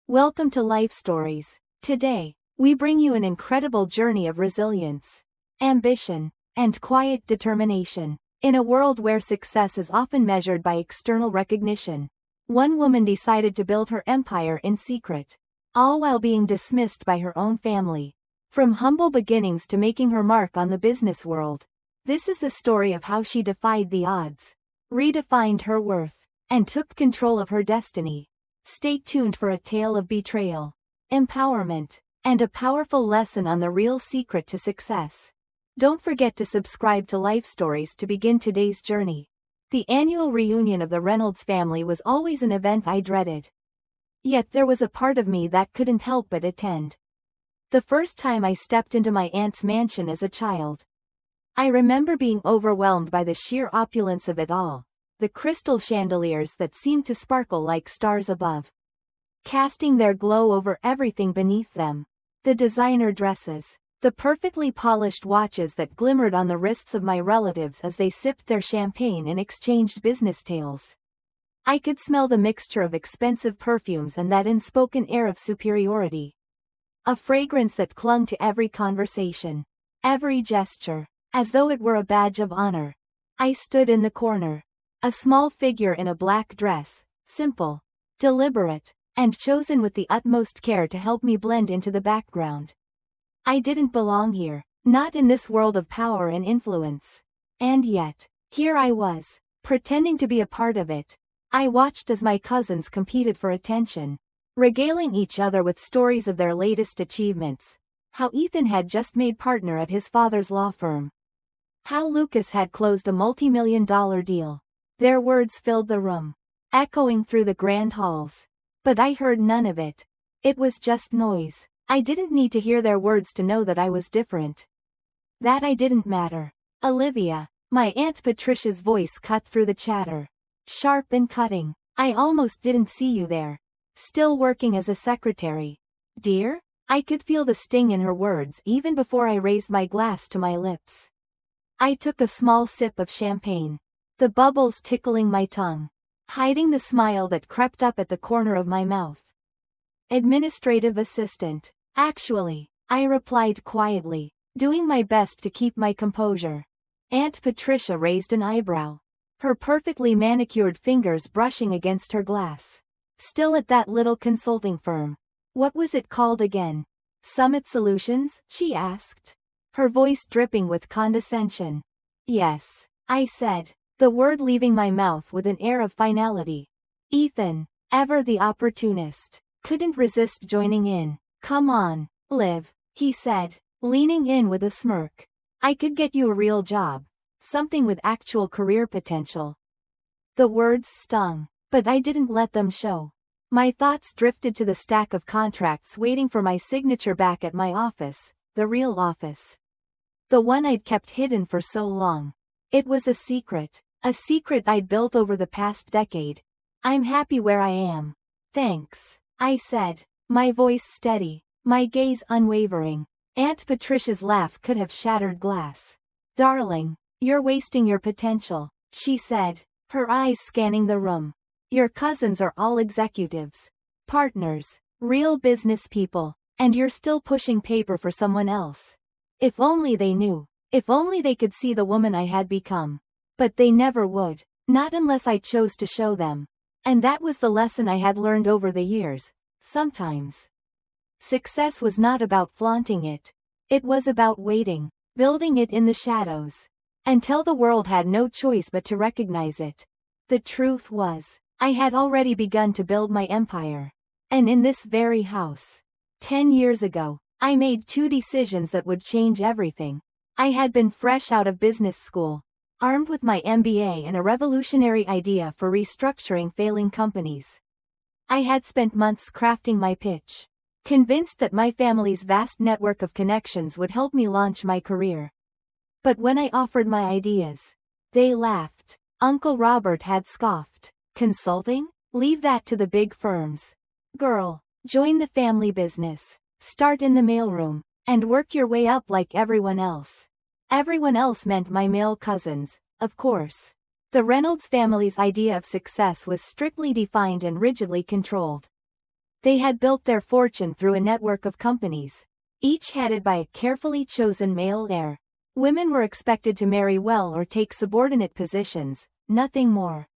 Welcome to Life Stories. Today, we bring you an incredible journey of resilience, ambition, and quiet determination. In a world where success is often measured by external recognition, one woman decided to build her empire in secret, all while being dismissed by her own family. From humble beginnings to making her mark on the business world, this is the story of how she defied the odds, redefined her worth, and took control of her destiny. Stay tuned for a tale of betrayal, empowerment, and a powerful lesson on the real secret to success. Don't forget to subscribe to Life Stories to begin today's journey. The annual reunion of the Reynolds family was always an event I dreaded. Yet there was a part of me that couldn't help but attend. The first time I stepped into my aunt's mansion as a child, I remember being overwhelmed by the sheer opulence of it all. The crystal chandeliers that seemed to sparkle like stars above, casting their glow over everything beneath them. The designer dresses, the perfectly polished watches that glimmered on the wrists of my relatives as they sipped their champagne and exchanged business tales. I could smell the mixture of expensive perfumes and that unspoken air of superiority. A fragrance that clung to every conversation, every gesture, as though it were a badge of honor. I stood in the corner, a small figure in a black dress, simple, deliberate, and chosen with the utmost care to help me blend into the background. I didn't belong here, not in this world of power and influence. And yet, here I was, pretending to be a part of it. I watched as my cousins competed for attention, regaling each other with stories of their latest achievements. How Ethan had just made partner at his father's law firm. How Lucas had closed a multi-million-dollar deal. Their words filled the room, echoing through the grand halls. But I heard none of it. It was just noise. I didn't need to hear their words to know that I was different. That I didn't matter. Olivia, my Aunt Patricia's voice cut through the chatter. Sharp and cutting. I almost didn't see you there. Still working as a secretary, dear? I could feel the sting in her words even before I raised my glass to my lips. I took a small sip of champagne, the bubbles tickling my tongue, hiding the smile that crept up at the corner of my mouth. Administrative assistant. Actually, I replied quietly, doing my best to keep my composure. Aunt Patricia raised an eyebrow, her perfectly manicured fingers brushing against her glass. Still at that little consulting firm. What was it called again? Summit Solutions? She asked, her voice dripping with condescension. Yes, I said, the word leaving my mouth with an air of finality. Ethan, ever the opportunist, couldn't resist joining in. Come on, Liv, he said, leaning in with a smirk. I could get you a real job, something with actual career potential. The words stung, but I didn't let them show. My thoughts drifted to the stack of contracts waiting for my signature back at my office, the real office. The one I'd kept hidden for so long. It was a secret I'd built over the past decade. I'm happy where I am. Thanks, I said, my voice steady, my gaze unwavering. Aunt Patricia's laugh could have shattered glass. Darling, you're wasting your potential, she said, her eyes scanning the room. Your cousins are all executives, partners, real business people, and you're still pushing paper for someone else. If only they knew. If only they could see the woman I had become. But they never would, not unless I chose to show them. And that was the lesson I had learned over the years. Sometimes success was not about flaunting it. It was about waiting, building it in the shadows, until the world had no choice but to recognize it. The truth was, I had already begun to build my empire. And in this very house, 10 years ago, I made 2 decisions that would change everything. I had been fresh out of business school, armed with my MBA and a revolutionary idea for restructuring failing companies. I had spent months crafting my pitch, convinced that my family's vast network of connections would help me launch my career. But when I offered my ideas, they laughed. Uncle Robert had scoffed. Consulting? Leave that to the big firms. Girl, join the family business. Start in the mailroom, and work your way up like everyone else. Everyone else meant my male cousins, of course. The Reynolds family's idea of success was strictly defined and rigidly controlled. They had built their fortune through a network of companies, each headed by a carefully chosen male heir. Women were expected to marry well or take subordinate positions, nothing more.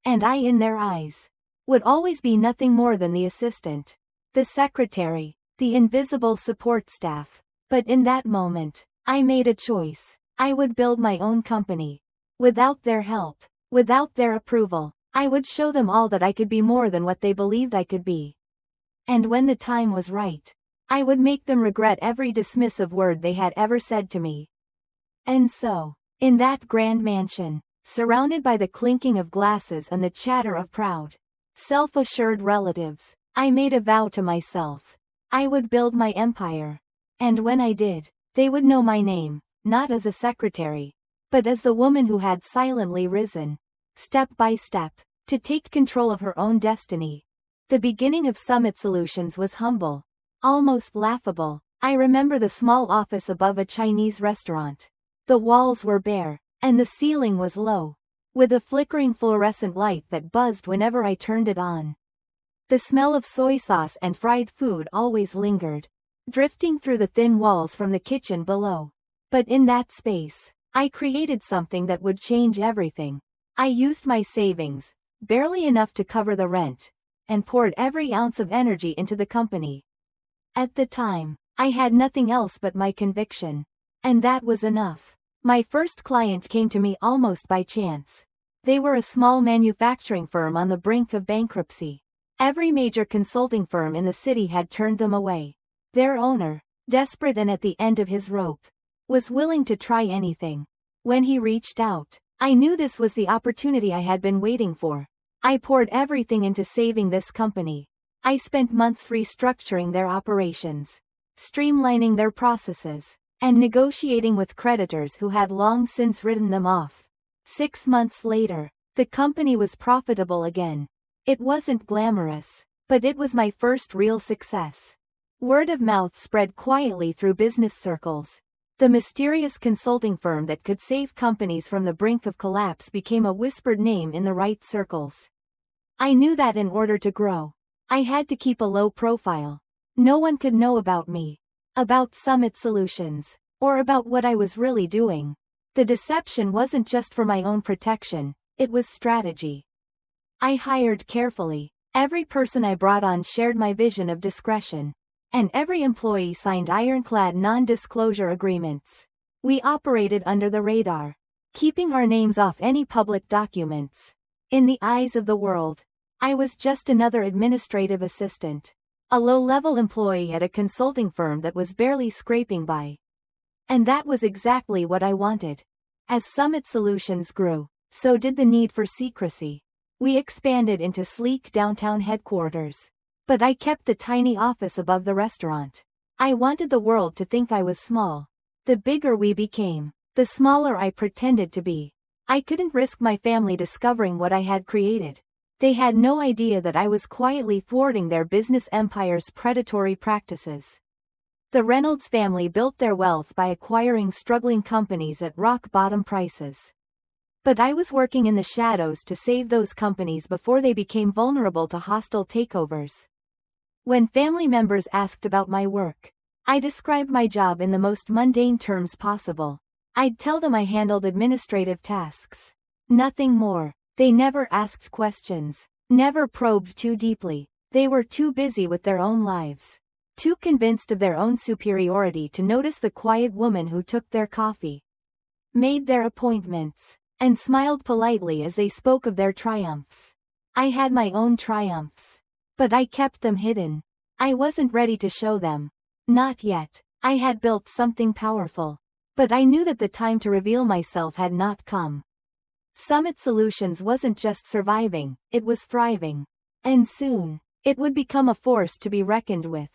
And I, in their eyes, would always be nothing more than the assistant, the secretary, the invisible support staff. But in that moment, I made a choice. I would build my own company. Without their help, without their approval, I would show them all that I could be more than what they believed I could be. And when the time was right, I would make them regret every dismissive word they had ever said to me. And so, in that grand mansion, surrounded by the clinking of glasses and the chatter of proud, self-assured relatives, I made a vow to myself. I would build my empire. And when I did, they would know my name, not as a secretary, but as the woman who had silently risen, step by step, to take control of her own destiny. The beginning of Summit Solutions was humble, almost laughable. I remember the small office above a Chinese restaurant. The walls were bare, and the ceiling was low, with a flickering fluorescent light that buzzed whenever I turned it on. The smell of soy sauce and fried food always lingered, drifting through the thin walls from the kitchen below. But in that space, I created something that would change everything. I used my savings, barely enough to cover the rent, and poured every ounce of energy into the company. At the time, I had nothing else but my conviction. And that was enough. My first client came to me almost by chance. They were a small manufacturing firm on the brink of bankruptcy. Every major consulting firm in the city had turned them away. Their owner, desperate and at the end of his rope, was willing to try anything. When he reached out, I knew this was the opportunity I had been waiting for. I poured everything into saving this company. I spent months restructuring their operations, streamlining their processes, and negotiating with creditors who had long since written them off. 6 months later, the company was profitable again. It wasn't glamorous, but it was my first real success. Word of mouth spread quietly through business circles. The mysterious consulting firm that could save companies from the brink of collapse became a whispered name in the right circles. I knew that in order to grow, I had to keep a low profile. No one could know about me, about Summit Solutions, or about what I was really doing. The deception wasn't just for my own protection, it was strategy. I hired carefully. Every person I brought on shared my vision of discretion, and every employee signed ironclad non-disclosure agreements. We operated under the radar, keeping our names off any public documents. In the eyes of the world, I was just another administrative assistant, a low-level employee at a consulting firm that was barely scraping by. And that was exactly what I wanted. As Summit Solutions grew, so did the need for secrecy. We expanded into sleek downtown headquarters. But I kept the tiny office above the restaurant. I wanted the world to think I was small. The bigger we became, the smaller I pretended to be. I couldn't risk my family discovering what I had created. They had no idea that I was quietly thwarting their business empire's predatory practices. The Reynolds family built their wealth by acquiring struggling companies at rock-bottom prices. But I was working in the shadows to save those companies before they became vulnerable to hostile takeovers. When family members asked about my work, I described my job in the most mundane terms possible. I'd tell them I handled administrative tasks. Nothing more. They never asked questions, never probed too deeply. They were too busy with their own lives, too convinced of their own superiority to notice the quiet woman who took their coffee, made their appointments, and smiled politely as they spoke of their triumphs. I had my own triumphs, but I kept them hidden. I wasn't ready to show them. Not yet. I had built something powerful, but I knew that the time to reveal myself had not come. Summit Solutions wasn't just surviving, it was thriving. And soon, it would become a force to be reckoned with.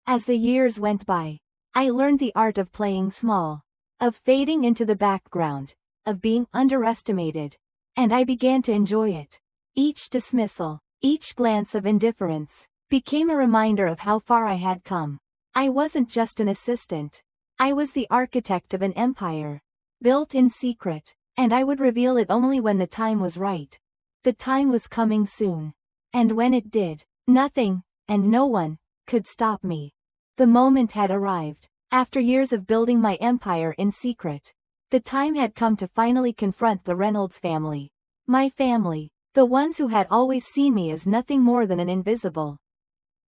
As the years went by, I learned the art of playing small, of fading into the background, of being underestimated, and I began to enjoy it. Each dismissal, each glance of indifference, became a reminder of how far I had come. I wasn't just an assistant. I was the architect of an empire, built in secret, and I would reveal it only when the time was right. The time was coming soon. And when it did, nothing, and no one could stop me. The moment had arrived. After years of building my empire in secret, the time had come to finally confront the Reynolds family. My family, the ones who had always seen me as nothing more than an invisible,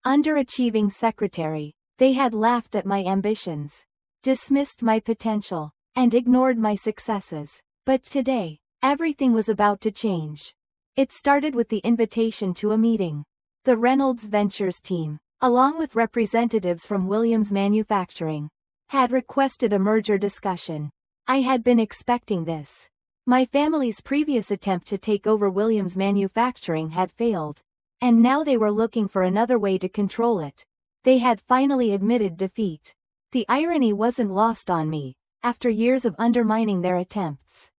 underachieving secretary. They had laughed at my ambitions, dismissed my potential, and ignored my successes. But today, everything was about to change. It started with the invitation to a meeting. The Reynolds Ventures team, along with representatives from Williams Manufacturing, had requested a merger discussion. I had been expecting this. My family's previous attempt to take over Williams Manufacturing had failed, and now they were looking for another way to control it. They had finally admitted defeat. The irony wasn't lost on me. After years of undermining their attempts,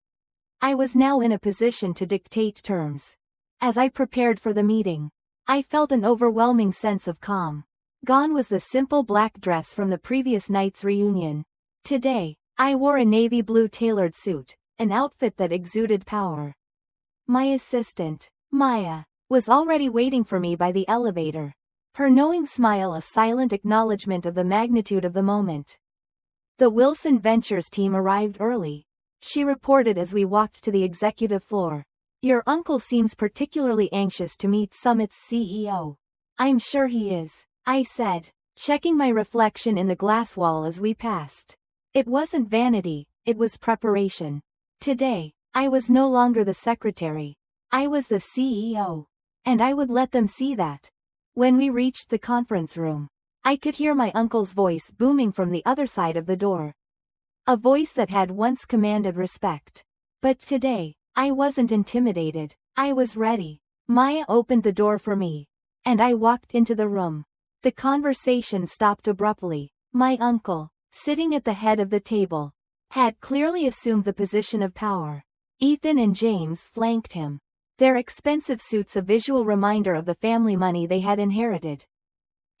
I was now in a position to dictate terms. As I prepared for the meeting, I felt an overwhelming sense of calm. Gone was the simple black dress from the previous night's reunion. Today, I wore a navy blue tailored suit, an outfit that exuded power. My assistant, Maya, was already waiting for me by the elevator. Her knowing smile a silent acknowledgement of the magnitude of the moment. The Wilson Ventures team arrived early. She reported as we walked to the executive floor. Your uncle seems particularly anxious to meet Summit's CEO. I'm sure he is, I said, checking my reflection in the glass wall as we passed. It wasn't vanity, it was preparation. Today, I was no longer the secretary. I was the CEO. And I would let them see that. When we reached the conference room, I could hear my uncle's voice booming from the other side of the door. A voice that had once commanded respect. But today, I wasn't intimidated. I was ready. Maya opened the door for me, and I walked into the room. The conversation stopped abruptly. My uncle, sitting at the head of the table, had clearly assumed the position of power. Ethan and James flanked him, their expensive suits a visual reminder of the family money they had inherited.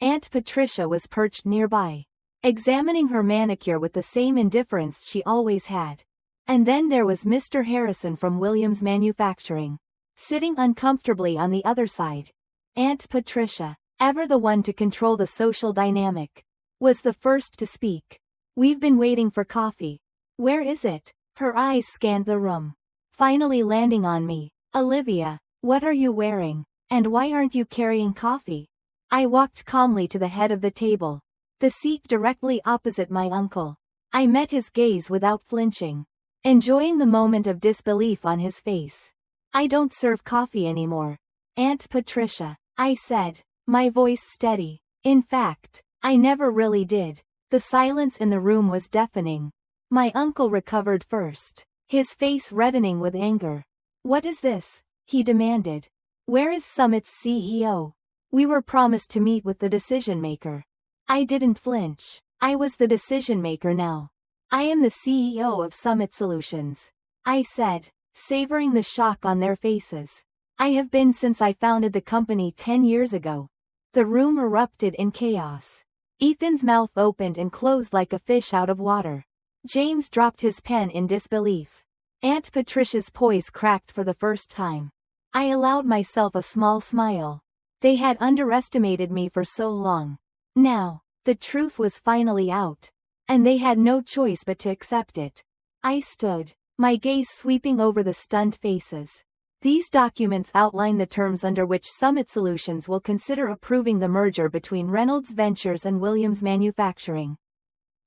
Aunt Patricia was perched nearby, examining her manicure with the same indifference she always had. And then there was Mr. Harrison from Williams Manufacturing, sitting uncomfortably on the other side. Aunt Patricia, ever the one to control the social dynamic, was the first to speak. We've been waiting for coffee. Where is it? Her eyes scanned the room, finally landing on me. Olivia, what are you wearing? And why aren't you carrying coffee? I walked calmly to the head of the table, the seat directly opposite my uncle. I met his gaze without flinching, enjoying the moment of disbelief on his face. I don't serve coffee anymore, Aunt Patricia, I said, my voice steady. In fact, I never really did. The silence in the room was deafening. My uncle recovered first, his face reddening with anger. What is this? He demanded. Where is Summit's CEO? We were promised to meet with the decision maker. I didn't flinch. I was the decision maker now. I am the CEO of Summit Solutions, I said, savoring the shock on their faces. I have been since I founded the company 10 years ago. The room erupted in chaos. Ethan's mouth opened and closed like a fish out of water. James dropped his pen in disbelief. Aunt Patricia's poise cracked for the first time. I allowed myself a small smile. They had underestimated me for so long. Now, the truth was finally out, and they had no choice but to accept it. I stood, my gaze sweeping over the stunned faces. These documents outline the terms under which Summit Solutions will consider approving the merger between Reynolds Ventures and Williams Manufacturing,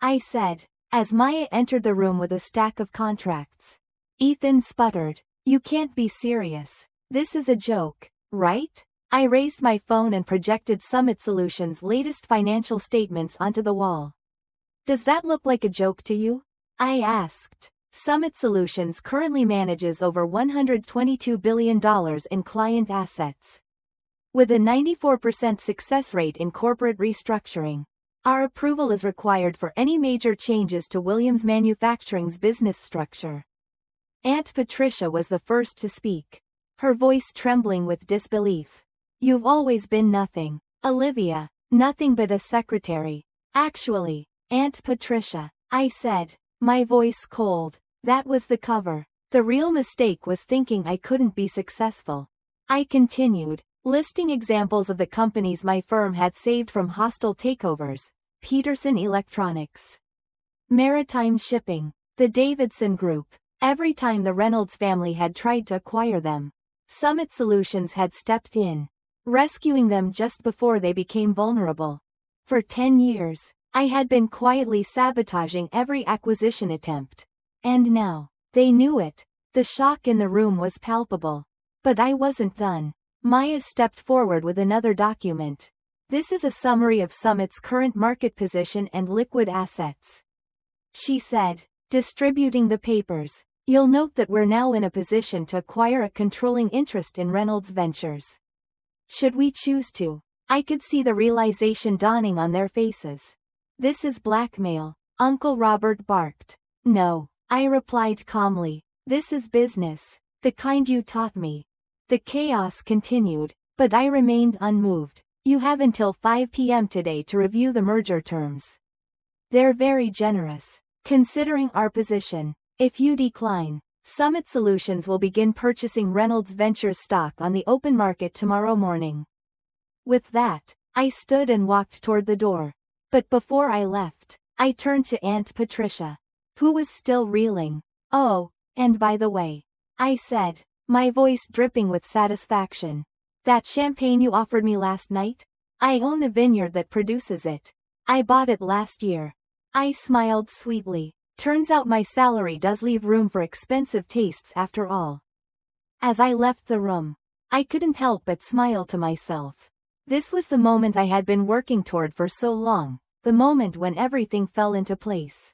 I said, as Maya entered the room with a stack of contracts. Ethan sputtered. You can't be serious. This is a joke, right? I raised my phone and projected Summit Solutions' latest financial statements onto the wall. Does that look like a joke to you? I asked. Summit Solutions currently manages over $122 billion in client assets, with a 94% success rate in corporate restructuring. Our approval is required for any major changes to Williams Manufacturing's business structure. Aunt Patricia was the first to speak, her voice trembling with disbelief. You've always been nothing, Olivia, nothing but a secretary. Actually, Aunt Patricia, I said, my voice cold. That was the cover. The real mistake was thinking I couldn't be successful. I continued, listing examples of the companies my firm had saved from hostile takeovers: Peterson Electronics, Maritime Shipping, the Davidson Group. Every time the Reynolds family had tried to acquire them, Summit Solutions had stepped in, rescuing them just before they became vulnerable. For 10 years, I had been quietly sabotaging every acquisition attempt. And now, they knew it. The shock in the room was palpable. But I wasn't done. Maya stepped forward with another document. This is a summary of Summit's current market position and liquid assets, she said, distributing the papers. You'll note that we're now in a position to acquire a controlling interest in Reynolds Ventures, should we choose to. I could see the realization dawning on their faces. This is blackmail, Uncle Robert barked. No, I replied calmly. This is business, the kind you taught me. The chaos continued, but I remained unmoved. You have until 5 p.m. today to review the merger terms. They're very generous, considering our position. If you decline, Summit Solutions will begin purchasing Reynolds Ventures stock on the open market tomorrow morning. With that, I stood and walked toward the door. But before I left, I turned to Aunt Patricia, who was still reeling. Oh, and by the way, I said, my voice dripping with satisfaction, that champagne you offered me last night? I own the vineyard that produces it. I bought it last year. I smiled sweetly. Turns out my salary does leave room for expensive tastes after all. As I left the room, I couldn't help but smile to myself. This was the moment I had been working toward for so long, the moment when everything fell into place.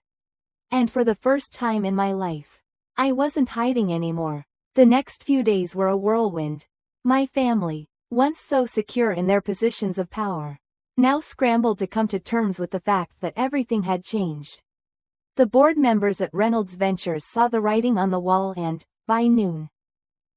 And for the first time in my life, I wasn't hiding anymore. The next few days were a whirlwind. My family, once so secure in their positions of power, now scrambled to come to terms with the fact that everything had changed. The board members at Reynolds Ventures saw the writing on the wall and, by noon,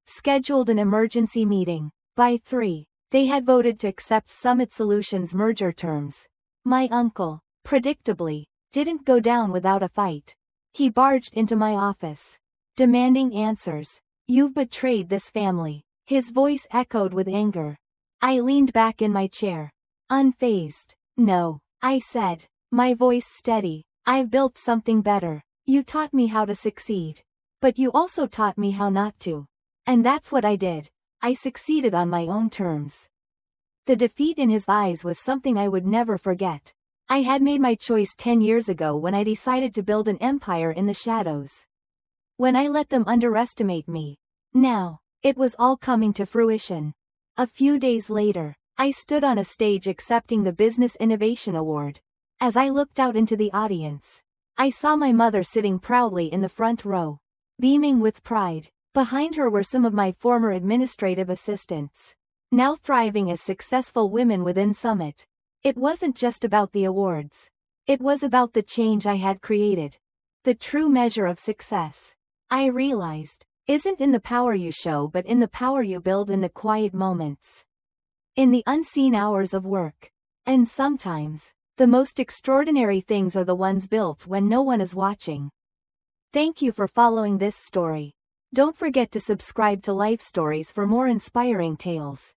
scheduled an emergency meeting. By 3, they had voted to accept Summit Solutions merger terms. My uncle, predictably, didn't go down without a fight. He barged into my office, demanding answers. You've betrayed this family. His voice echoed with anger. I leaned back in my chair, unfazed. No, I said, my voice steady. I've built something better. You taught me how to succeed. But you also taught me how not to. And that's what I did. I succeeded on my own terms. The defeat in his eyes was something I would never forget. I had made my choice 10 years ago when I decided to build an empire in the shadows. When I let them underestimate me. Now, it was all coming to fruition. A few days later, I stood on a stage accepting the Business Innovation Award. As I looked out into the audience, I saw my mother sitting proudly in the front row, beaming with pride. Behind her were some of my former administrative assistants, now thriving as successful women within Summit. It wasn't just about the awards. It was about the change I had created. The true measure of success, I realized, isn't in the power you show but in the power you build in the quiet moments, in the unseen hours of work. And sometimes, the most extraordinary things are the ones built when no one is watching. Thank you for following this story. Don't forget to subscribe to Life Stories for more inspiring tales.